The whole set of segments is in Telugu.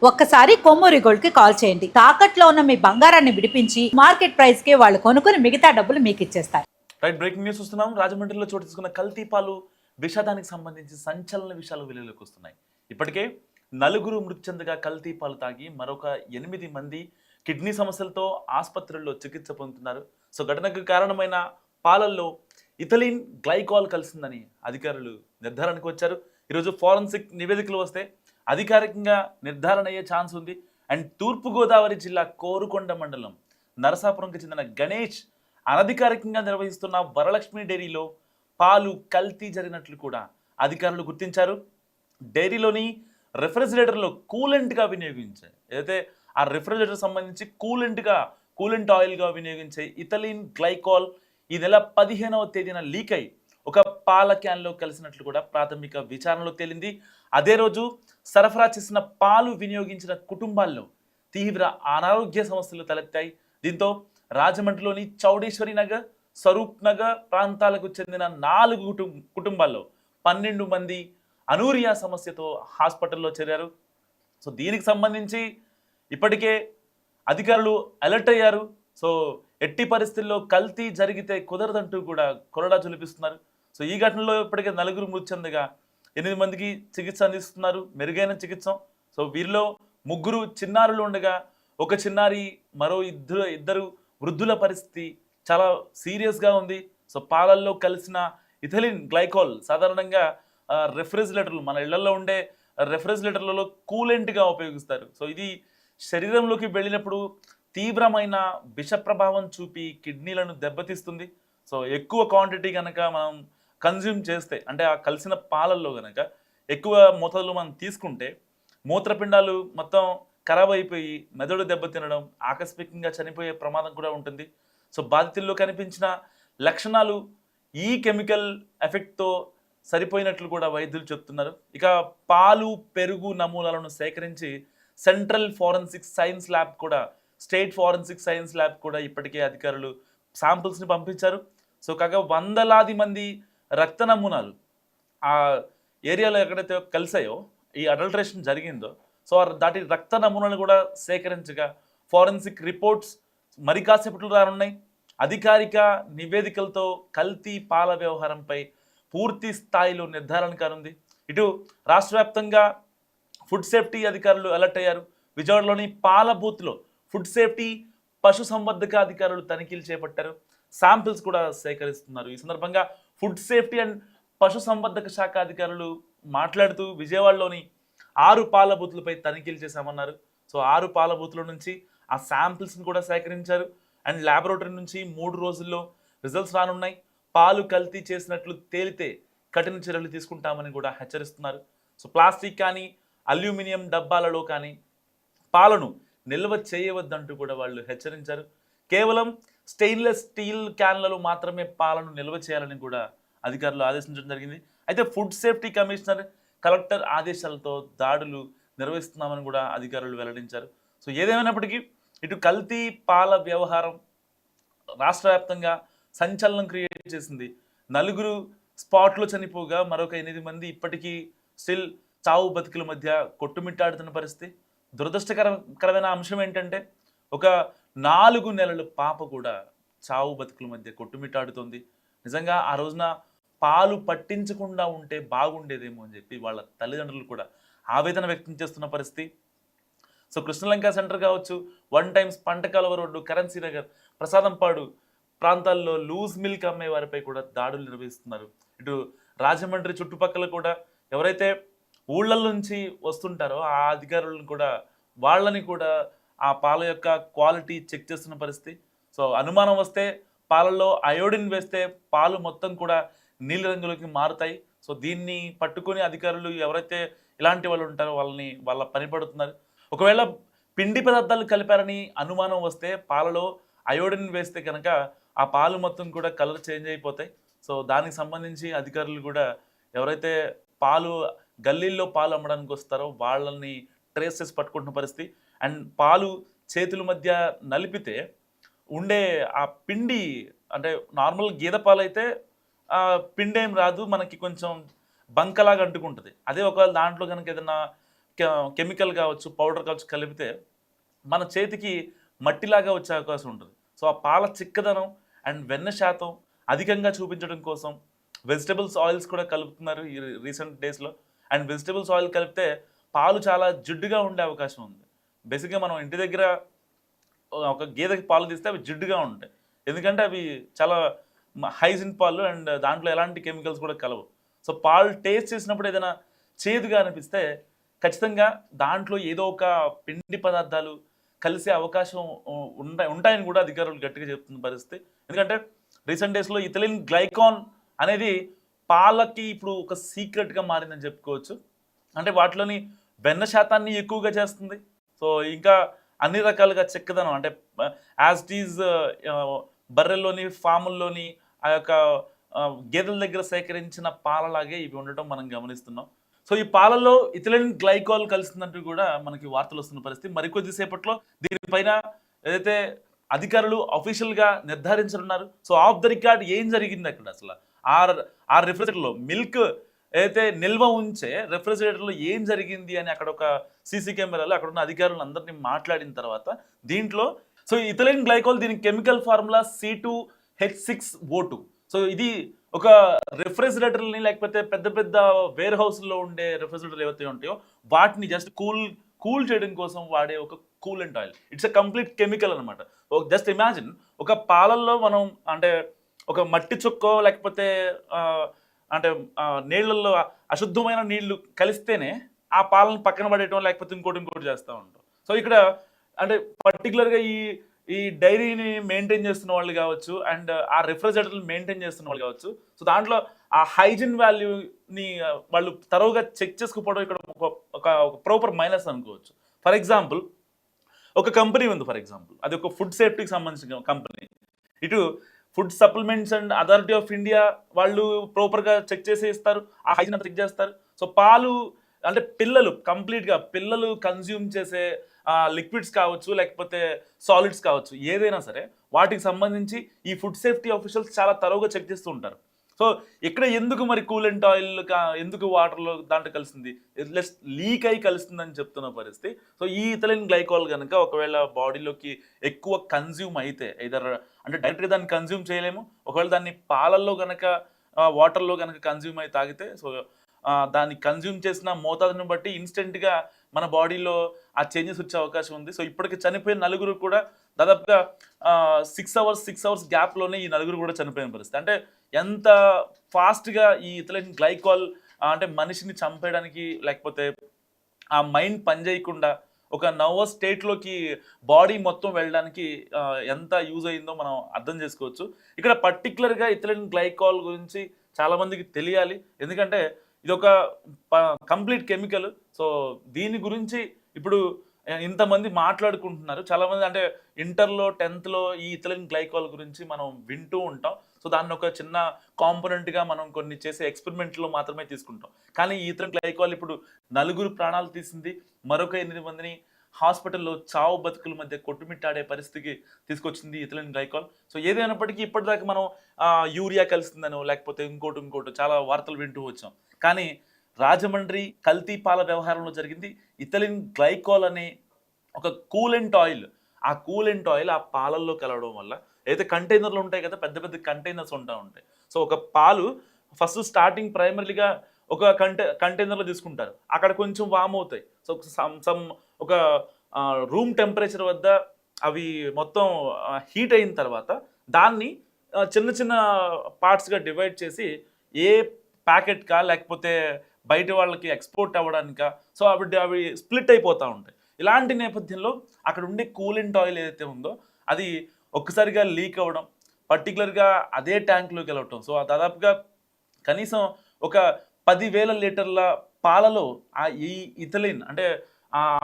ఒక్కసారి కొమ్మూరి గోల్డ్ కి కాల్ చేయండి. తాకట్లో ఉన్న మీ బంగారాన్ని విడిపించి మార్కెట్ ప్రైస్ కి వాళ్ళు కొనుక్కుని మిగతా డబ్బులు మీకు ఇచ్చేస్తారు. రైట్, బ్రేకింగ్ న్యూస్ చూస్తున్నాం. రాజమండ్రిలో చోటు తీసుకున్న కల్తీ పాలు విషాదానికి సంబంధించి సంచలన విషయాలు వెలుగులోకి వస్తున్నాయి. ఇప్పటికే నలుగురు మృతి చెందగా కల్తీ పాలు తాగి మరొక 8 మంది కిడ్నీ సమస్యలతో ఆసుపత్రుల్లో చికిత్స పొందుతున్నారు. సో ఘటనకు కారణమైన పాలల్లో ఇథిలీన్ గ్లైకాల్ కలిసిందని అధికారులు నిర్ధారణకు వచ్చారు. ఈరోజు ఫోరెన్సిక్ నివేదికలు వస్తే అధికారికంగా నిర్ధారణ అయ్యే ఛాన్స్ ఉంది. అండ్ తూర్పుగోదావరి జిల్లా కోరుకొండ మండలం నరసాపురంకి చెందిన గణేష్ అనధికారికంగా నిర్వహిస్తున్న వరలక్ష్మి డైరీలో పాలు కల్తీ జరిగినట్లు కూడా అధికారులు గుర్తించారు. డైరీలోని రెఫ్రిజిరేటర్లో కూలెంట్గా వినియోగించాయి, ఏదైతే ఆ రెఫ్రిజిరేటర్ సంబంధించి కూలెంట్ ఆయిల్గా వినియోగించే ఇథిలీన్ గ్లైకాల్ ఈ నెల 15వ తేదీన లీక్ అయి ఒక పాల క్యాన్లో కలిసినట్లు కూడా ప్రాథమిక విచారణలో తేలింది. అదే రోజు సరఫరా చేసిన పాలు వినియోగించిన కుటుంబాల్లో తీవ్ర అనారోగ్య సమస్యలు తలెత్తాయి. దీంతో రాజమండ్రిలోని చౌడేశ్వరి నగర్, స్వరూప్ నగర్ ప్రాంతాలకు చెందిన 4 కుటుంబాల్లో 12 మంది అనూరియా సమస్యతో హాస్పిటల్లో చేరారు. సో దీనికి సంబంధించి ఇప్పటికే అధికారులు అలర్ట్ అయ్యారు. సో ఎట్టి పరిస్థితుల్లో కల్తీ జరిగితే కుదరదంటూ కూడా కొరడా చూపిస్తున్నారు. సో ఈ ఘటనలో ఇప్పటికే 4 మృతి చెందగా 8 మందికి చికిత్స అందిస్తున్నారు, మెరుగైన చికిత్స. సో వీరిలో 3 చిన్నారులు ఉండగా ఒక చిన్నారి, మరో ఇద్దరు వృద్ధుల పరిస్థితి చాలా సీరియస్గా ఉంది. సో పాలల్లో కలిసిన ఇథిలీన్ గ్లైకాల్ సాధారణంగా రెఫ్రిజిరేటర్లు, మన ఇళ్లలో ఉండే రెఫ్రిజిరేటర్లలో కూలెంట్గా ఉపయోగిస్తారు. సో ఇది శరీరంలోకి వెళ్ళినప్పుడు తీవ్రమైన విష ప్రభావం చూపి కిడ్నీలను దెబ్బతీస్తుంది. సో ఎక్కువ క్వాంటిటీ కనుక మనం కన్జ్యూమ్ చేస్తే, అంటే ఆ కలిసిన పాలల్లో కనుక ఎక్కువ మోతాదులో మనం తీసుకుంటే మూత్రపిండాలు మొత్తం ఖరాబ్ అయిపోయి మెదడు దెబ్బతినడం, ఆకస్మికంగా చనిపోయే ప్రమాదం కూడా ఉంటుంది. సో బాధితుల్లో కనిపించిన లక్షణాలు ఈ కెమికల్ ఎఫెక్ట్తో సరిపోయినట్లు కూడా వైద్యులు చెప్తున్నారు. ఇక పాలు, పెరుగు నమూనాలను సేకరించి సెంట్రల్ ఫోరెన్సిక్ సైన్స్ ల్యాబ్ కూడా, స్టేట్ ఫోరెన్సిక్ సైన్స్ ల్యాబ్ కూడా ఇప్పటికే అధికారులు శాంపుల్స్ని పంపించారు. సో కాగా వందలాది మంది రక్త నమూనాలు ఆ ఏరియాలో ఎక్కడైతే కలిసాయో, ఈ అడల్టరేషన్ జరిగిందో, సో దాటి రక్త నమూనాలు కూడా సేకరించగా ఫోరెన్సిక్ రిపోర్ట్స్ మరి కాసేపట్లో రానున్నాయి. అధికారిక నివేదికలతో కల్తీ పాల వ్యవహారంపై పూర్తి స్థాయిలో నిర్ధారణ కానుంది. ఇటు రాష్ట్ర వ్యాప్తంగా ఫుడ్ సేఫ్టీ అధికారులు అలర్ట్ అయ్యారు. విజయవాడలోని పాల బూత్లో ఫుడ్ సేఫ్టీ, పశు సంవర్ధక అధికారులు తనిఖీలు చేపట్టారు. శాంపిల్స్ కూడా సేకరిస్తున్నారు. ఈ సందర్భంగా ఫుడ్ సేఫ్టీ అండ్ పశు సంవర్ధక శాఖ అధికారులు మాట్లాడుతూ విజయవాడలోని 6 పాల బూత్లపై తనిఖీలు చేశామన్నారు. సో 6 పాల బూత్ల నుంచి ఆ శాంపిల్స్ని కూడా సేకరించారు. అండ్ ల్యాబొరేటరీ నుంచి 3 రోజుల్లో రిజల్ట్స్ రానున్నాయి. పాలు కల్తీ చేసినట్లు తేలితే కఠిన చర్యలు తీసుకుంటామని కూడా హెచ్చరిస్తున్నారు. సో ప్లాస్టిక్ కానీ అల్యూమినియం డబ్బాలలో కానీ పాలను నిల్వ చేయవద్దంటూ కూడా వాళ్ళు హెచ్చరించారు. కేవలం స్టెయిన్లెస్ స్టీల్ క్యాన్లలో మాత్రమే పాలను నిల్వ చేయాలని కూడా అధికారులు ఆదేశించడం జరిగింది. అయితే ఫుడ్ సేఫ్టీ కమిషనర్, కలెక్టర్ ఆదేశాలతో దాడులు నిర్వహిస్తున్నామని కూడా అధికారులు వెల్లడించారు. సో ఏదేమైనప్పటికీ ఇటు కల్తీ పాల వ్యవహారం రాష్ట్ర వ్యాప్తంగా సంచలనం క్రియేట్ చేసింది. 4 స్పాట్లో చనిపోగా మరొక 8 మంది ఇప్పటికీ స్టిల్ చావు బతుకుల మధ్య కొట్టుమిట్టాడుతున్న పరిస్థితి. దురదృష్టకరమైన అంశం ఏంటంటే ఒక 4 నెలల పాప కూడా చావు బతుకుల మధ్య కొట్టుమిట్టాడుతోంది. నిజంగా ఆ రోజున పాలు పట్టించకుండా ఉంటే బాగుండేదేమో అని చెప్పి వాళ్ళ తల్లిదండ్రులు కూడా ఆవేదన వ్యక్తం చేస్తున్న పరిస్థితి. సో కృష్ణలంక సెంటర్ కావచ్చు, 1 times పంటకాలువ road, currency Nagar, Prasadampadu ప్రాంతాల్లో లూజ్ మిల్క్ అమ్మే వారిపై కూడా దాడులు నిర్వహిస్తున్నారు. ఇటు రాజమండ్రి చుట్టుపక్కల కూడా ఎవరైతే ఊళ్ళ నుంచి వస్తుంటారో ఆ అధికారులను కూడా, వాళ్ళని కూడా ఆ పాల యొక్క క్వాలిటీ చెక్ చేస్తున్న పరిస్థితి. సో అనుమానం వస్తే పాలల్లో అయోడిన్ వేస్తే పాలు మొత్తం కూడా నీలి రంగులోకి మారుతాయి. సో దీన్ని పట్టుకొని అధికారులు ఎవరైతే ఇలాంటి వాళ్ళు ఉంటారో వాళ్ళ పని పడుతున్నారు. ఒకవేళ పిండి పదార్థాలు కలిపారని అనుమానం వస్తే పాలలో అయోడిన్ వేస్తే కనుక ఆ పాలు మొత్తం కూడా కలర్ చేంజ్ అయిపోతాయి. సో దానికి సంబంధించి అధికారులు కూడా ఎవరైతే గల్లీల్లో పాలు అమ్మడానికి వస్తారో వాళ్ళని ట్రేస్ చేసి పట్టుకుంటున్న పరిస్థితి. అండ్ పాలు చేతుల మధ్య నలిపితే ఉండే ఆ పిండి, అంటే నార్మల్ గేదె పాలు అయితే పిండి ఏం రాదు, మనకి కొంచెం బంకలాగా అంటుకుంటుంది. అదే ఒకవేళ దాంట్లో కనుక ఏదైనా కెమికల్ కావచ్చు, పౌడర్ కావచ్చు కలిపితే మన చేతికి మట్టిలాగా వచ్చే అవకాశం ఉంటుంది. సో ఆ పాల చిక్కదనం అండ్ వెన్న శాతం అధికంగా చూపించడం కోసం వెజిటబుల్స్ ఆయిల్స్ కూడా కలుపుతున్నారు ఈ రీసెంట్ డేస్లో. అండ్ వెజిటబుల్స్ ఆయిల్ కలిపితే పాలు చాలా జిడ్డుగా ఉండే అవకాశం ఉంది. బేసిక్గా మనం ఇంటి దగ్గర ఒక గేదెకి పాలు తీస్తే అవి జిడ్డుగా ఉంటాయి, ఎందుకంటే అవి చాలా హైజిన్ పాలు అండ్ దాంట్లో ఎలాంటి కెమికల్స్ కూడా కలవు. సో పాలు టేస్ట్ చేసినప్పుడు ఏదైనా చేదుగా అనిపిస్తే ఖచ్చితంగా దాంట్లో ఏదో ఒక పిండి పదార్థాలు కలిసే అవకాశం ఉంటాయని కూడా అధికారులు గట్టిగా చెప్తున్న పరిస్థితి. ఎందుకంటే రీసెంట్ డేస్లో ఇథిలిన్ గ్లైకాన్ అనేది పాలకి ఇప్పుడు ఒక సీక్రెట్గా మారిందని చెప్పుకోవచ్చు. అంటే వాటిలోని వెన్న శాతాన్ని ఎక్కువగా చేస్తుంది. సో ఇంకా అన్ని రకాలుగా చిక్కదనం అంటే యాజ్ ఇట్ ఈజ్ బర్రెల్లోని ఫాముల్లోని ఆ యొక్క గేదెల దగ్గర సేకరించిన పాలలాగే ఇవి ఉండటం మనం గమనిస్తున్నాం. సో ఈ పాలలో ఇథిలిన్ గ్లైకాల్ కలిసిందంటూ కూడా మనకి వార్తలు వస్తున్న పరిస్థితి. మరికొద్ది సేపట్లో దీనిపైన ఏదైతే అధికారులు అఫీషియల్గా నిర్ధారించనున్నారు. సో ఆఫ్ ద రికార్డ్ ఏం జరిగింది అక్కడ, అసలు ఆ రెఫ్రిజరేటర్లో మిల్క్ ఏదైతే నిల్వ ఉంచే రెఫ్రిజిరేటర్లో ఏం జరిగింది అని అక్కడ ఒక సీసీ కెమెరాలో అక్కడ ఉన్న అధికారులు అందరినీ మాట్లాడిన తర్వాత దీంట్లో సో ఇథిలిన్ గ్లైకాల్ దీని కెమికల్ ఫార్ములా C2H6O2. సో ఇది ఒక రెఫ్రిజిరేటర్ని లేకపోతే పెద్ద పెద్ద వేర్ హౌస్లో ఉండే రెఫ్రిజిరేటర్లు ఏవైతే ఉంటాయో వాటిని జస్ట్ కూల్ చేయడం కోసం వాడే ఒక coolant oil. It's a complete chemical అనమాట. జస్ట్ ఇమాజిన్ ఒక పాలల్లో మనం అంటే ఒక మట్టి చుక్కో లేకపోతే అంటే నీళ్ళల్లో అశుద్ధమైన నీళ్లు కలిస్తేనే ఆ పాలను పక్కన పడేయటం లేకపోతే ఇంకోటి చేస్తూ ఉంటాం. సో ఇక్కడ అంటే పర్టికులర్గా ఈ డైరీని మెయింటైన్ చేస్తున్న వాళ్ళు కావచ్చు అండ్ ఆ రెఫ్రిజరేటర్లు మెయింటైన్ చేస్తున్న వాళ్ళు కావచ్చు. సో దాంట్లో ఆ హైజీన్ వాల్యూని వాళ్ళు తరోగా చెక్ చేసుకుపోవడం ఇక్కడ ఒక ప్రాపర్ మైనస్ అనుకోవచ్చు. ఫర్ ఎగ్జాంపుల్ ఒక కంపెనీ ఉంది, ఫర్ ఎగ్జాంపుల్ అది ఒక ఫుడ్ సేఫ్టీకి సంబంధించిన కంపెనీ. ఇటు food supplements and authority of India వాళ్ళు ప్రాపర్గా చెక్ చేసి ఇస్తారు, ఆ హైజీన్ అంతా చెక్ చేస్తారు. సో పాలు అంటే కంప్లీట్గా పిల్లలు కన్జ్యూమ్ చేసే లిక్విడ్స్ కావచ్చు లేకపోతే సాలిడ్స్ కావచ్చు ఏదైనా సరే వాటికి సంబంధించి ఈ ఫుడ్ సేఫ్టీ ఆఫీషియల్స్ చాలా తరోగా చెక్ చేస్తూ ఉంటారు. సో ఇక్కడ ఎందుకు మరి కూలెంట్ ఆయిల్ ఎందుకు వాటర్లో దాంట్లో కలిసింది, లీక్ అయి కలిసిందని చెప్తున్న పరిస్థితి. సో ఈ ఇథిలిన్ గ్లైకాల్ కనుక ఒకవేళ బాడీలోకి ఎక్కువ కన్జ్యూమ్ అయితే ఐదర్ అంటే డైరెక్ట్గా దాన్ని కన్జ్యూమ్ చేయలేము, ఒకవేళ దాన్ని పాలల్లో కనుక వాటర్లో కనుక కన్జ్యూమ్ అయి తాగితే సో దాన్ని కన్జ్యూమ్ చేసిన మోతాదుని బట్టి ఇన్స్టెంట్గా మన బాడీలో ఆ చేంజెస్ వచ్చే అవకాశం ఉంది. సో ఇప్పటికి చనిపోయిన నలుగురు కూడా దాదాపుగా 6 అవర్స్ గ్యాప్లోనే ఈ నలుగురు కూడా చనిపోయిన పరిస్థితి. అంటే ఎంత ఫాస్ట్గా ఈ ఇథిలిన్ గ్లైకాల్ అంటే మనిషిని చంపేయడానికి లేకపోతే ఆ మైండ్ పనిచేయకుండా ఒక నర్వస్ స్టేట్లోకి బాడీ మొత్తం వెళ్ళడానికి ఎంత యూజ్ అయిందో మనం అర్థం చేసుకోవచ్చు. ఇక్కడ పర్టికులర్గా ఇథిలిన్ గ్లైకాల్ గురించి చాలామందికి తెలియాలి, ఎందుకంటే ఇది ఒక కంప్లీట్ కెమికల్. సో దీని గురించి ఇప్పుడు ఇంతమంది మాట్లాడుకుంటున్నారు చాలామంది. అంటే ఇంటర్లో 10th ఈ ఇథిలిన్ గ్లైకాల్ గురించి మనం వింటూ ఉంటాం. సో దాన్ని ఒక చిన్న కాంపోనెంట్గా మనం కొన్ని చేసే ఎక్స్పెరిమెంట్లో మాత్రమే తీసుకుంటాం. కానీ ఈ ఇథిలిన్ గ్లైకాల్ ఇప్పుడు నలుగురు ప్రాణాలు తీసింది, మరొక 8 మందిని హాస్పిటల్లో చావు బతుకుల మధ్య కొట్టుమిట్టాడే పరిస్థితికి తీసుకొచ్చింది ఇథిలిన్ గ్లైకాల్. సో ఏదైనప్పటికీ ఇప్పటిదాకా మనం యూరియా కలిసిందనో లేకపోతే ఇంకోటి చాలా వార్తలు వింటూ వచ్చాం. కానీ రాజమండ్రి కల్తీ పాల వ్యవహారంలో జరిగింది ఇథిలిన్ గ్లైకాల్ అనే ఒక కూలెంట్ ఆయిల్. ఆ కూలెంట్ ఆయిల్ ఆ పాలల్లో కలవడం వల్ల అయితే కంటైనర్లు ఉంటాయి కదా, పెద్ద పెద్ద కంటైనర్స్ ఉంటాయి. సో ఒక పాలు ఫస్ట్ స్టార్టింగ్ ప్రైమరీగా ఒక కంటైనర్లో తీసుకుంటారు, అక్కడ కొంచెం వామ్ అవుతాయి. సో సమ్ ఒక రూమ్ టెంపరేచర్ వద్ద అవి మొత్తం హీట్ అయిన తర్వాత దాన్ని చిన్న చిన్న పార్ట్స్గా డివైడ్ చేసి ఏ ప్యాకెట్కా లేకపోతే బయట వాళ్ళకి ఎక్స్పోర్ట్ అవ్వడానికా సో అవి స్ప్లిట్ అయిపోతూ ఉంటాయి. ఇలాంటి నేపథ్యంలో అక్కడ ఉండే కూలెంట్ ఆయిల్ ఏదైతే ఉందో అది ఒక్కసారిగా లీక్ అవ్వడం, పర్టికులర్గా అదే ట్యాంక్లోకి వెళ్ళటం. సో దాదాపుగా కనీసం ఒక 10,000 లీటర్ల పాలలో ఈ ఇథిలిన్ అంటే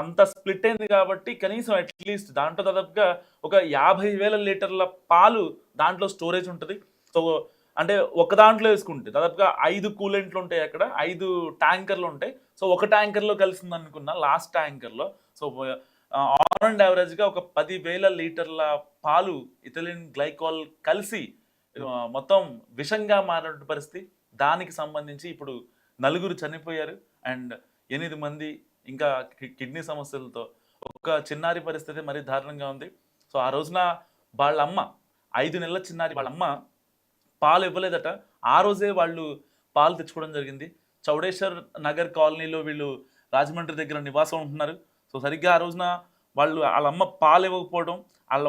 అంత స్ప్లిట్ అయింది కాబట్టి కనీసం అట్లీస్ట్ దాంట్లో దాదాపుగా ఒక 50,000 లీటర్ల పాలు దాంట్లో స్టోరేజ్ ఉంటుంది. సో అంటే ఒక దాంట్లో వేసుకుంటే దాదాపుగా 5 కూలెంట్లు ఉంటాయి, అక్కడ 5 ట్యాంకర్లు ఉంటాయి. సో ఒక ట్యాంకర్లో కలిసింది అనుకున్నా లాస్ట్ ట్యాంకర్లో. సో ఆన్ అండ్ యావరేజ్గా ఒక 10,000 లీటర్ల పాలు ఇథిలిన్ గ్లైకాల్ కలిసి మొత్తం విషంగా మారిన పరిస్థితి. దానికి సంబంధించి ఇప్పుడు 4 చనిపోయారు అండ్ 8 మంది ఇంకా కిడ్నీ సమస్యలతో ఒక చిన్నారి పరిస్థితి మరీ దారుణంగా ఉంది. సో ఆ రోజున వాళ్ళ అమ్మ 5 నెలల చిన్నారి వాళ్ళ అమ్మ పాలు ఇవ్వలేదట. ఆ రోజే వాళ్ళు పాలు తెచ్చుకోవడం జరిగింది. చౌడేశ్వర్ నగర్ కాలనీలో వీళ్ళు రాజమండ్రి దగ్గర నివాసం ఉంటున్నారు. సో సరిగ్గా ఆ రోజున వాళ్ళ అమ్మ పాలు ఇవ్వకపోవడం,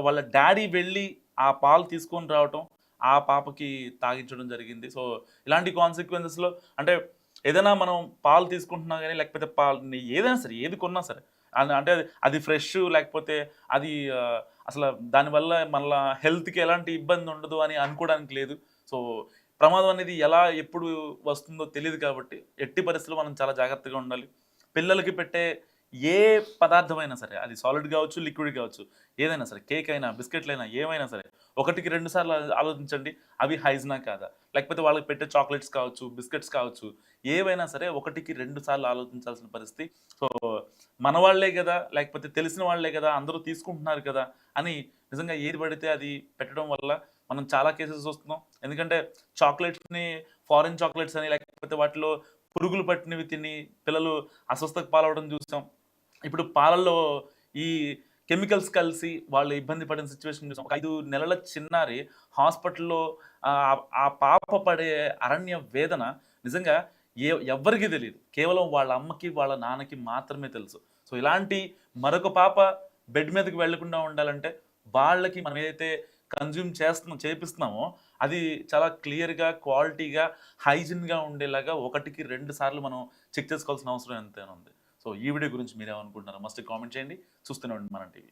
వాళ్ళ డాడీ వెళ్ళి ఆ పాలు తీసుకొని రావటం, ఆ పాపకి తాగించడం జరిగింది. సో ఇలాంటి కాన్సిక్వెన్సెస్‌లో అంటే ఏదైనా మనం పాలు తీసుకుంటున్నా గానీ, లేకపోతే ఏదైనా సరే, ఏది కొన్నా సరే అంటే అది ఫ్రెష్ లేకపోతే అది అసలు దానివల్ల మళ్ళా హెల్త్‌కి ఎలాంటి ఇబ్బంది ఉండదు అని అనుకోవడానికి లేదు. సో ప్రమాదం అనేది ఎలా ఎప్పుడు వస్తుందో తెలీదు కాబట్టి ఎట్టి పరిస్థితుల్లో మనం చాలా జాగ్రత్తగా ఉండాలి. పిల్లలకి పెట్టే ఏ పదార్థమైనా సరే, అది సాలిడ్ కావచ్చు, లిక్విడ్ కావచ్చు, ఏదైనా సరే, కేక్ అయినా, బిస్కెట్లైనా, ఏమైనా సరే, ఒకటికి 2 సార్లు ఆలోచించండి. అవి హైజినా కాదా? లేకపోతే వాళ్ళకి పెట్టే చాక్లెట్స్ కావచ్చు, బిస్కెట్స్ కావచ్చు, ఏవైనా సరే ఒకటికి 2 సార్లు ఆలోచించాల్సిన పరిస్థితి. సో మన వాళ్ళే కదా, లేకపోతే తెలిసిన వాళ్ళే కదా, అందరూ తీసుకుంటున్నారు కదా అని నిజంగా ఏది పడితే అది పెట్టడం వల్ల మనం చాలా కేసెస్ వస్తున్నాం. ఎందుకంటే చాక్లెట్స్‌ని ఫారిన్ చాక్లెట్స్ అని, లేకపోతే వాటిలో పురుగులు పట్టినవి తిని పిల్లలు అస్వస్థతకు పాలవడం చూసాం. ఇప్పుడు పాలల్లో ఈ కెమికల్స్ కలిసి వాళ్ళు ఇబ్బంది పడిన సిచ్యువేషన్ చూసాం. ఒక 5 నెలల చిన్నారి హాస్పిటల్‌లో ఆ పాప పడే అరణ్య వేదన నిజంగా ఎవ్వరికీ తెలీదు. కేవలం వాళ్ళ అమ్మకి, వాళ్ళ నాన్నకి మాత్రమే తెలుసు. సో ఇలాంటి మరొక పాప బెడ్ మీదకి వెళ్ళకుండా ఉండాలంటే వాళ్ళకి మనం ఏదైతే కన్జ్యూమ్ చేపిస్తున్నామో అది చాలా క్లియర్‌గా, క్వాలిటీగా, హైజీన్‌గా ఉండేలాగా ఒకటికి 2 సార్లు మనం చెక్ చేసుకోవాల్సిన అవసరం ఎంతైనా ఉంది. సో ఈ వీడియో గురించి మీరేమనుకుంటున్నారో మస్ట్ కామెంట్ చేయండి. చూస్తూనే ఉండండి మన టీవీ.